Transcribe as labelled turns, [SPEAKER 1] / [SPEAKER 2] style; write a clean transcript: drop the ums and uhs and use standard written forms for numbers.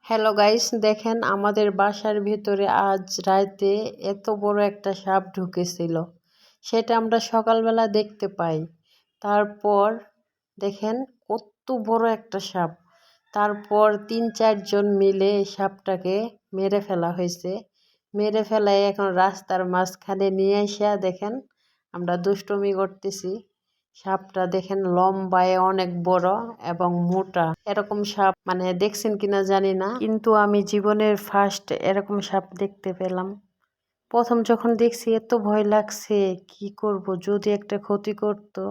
[SPEAKER 1] Hello guys, দেখেন আমাদের বাসার ভিতরে আজ রাতে এত বড় একটা সাপ ঢুকেছিল। সেটা আমরা সকালবেলা দেখতে পাই। তারপর দেখেন কত বড় একটা সাপ। তারপর ৩-৪ জন মিলে এই সাপটাকে মেরে ফেলা হয়েছে। মেরে ফেলায় এখন রাস্তার মাঝখানে নিয়ে এসে দেখেন আমরা দুষ্টুমি করতেছি। সাপটা দেখেন লম্বায় অনেক বড় এবং মোটা। এরকম সাপ মানে দেখছেন কিনা জানি না, কিন্তু আমি জীবনের ফার্স্ট এরকম সাপ দেখতে পেলাম। প্রথম যখন দেখছি এত ভয় লাগছে, কি করব, যদি একটা ক্ষতি করতো।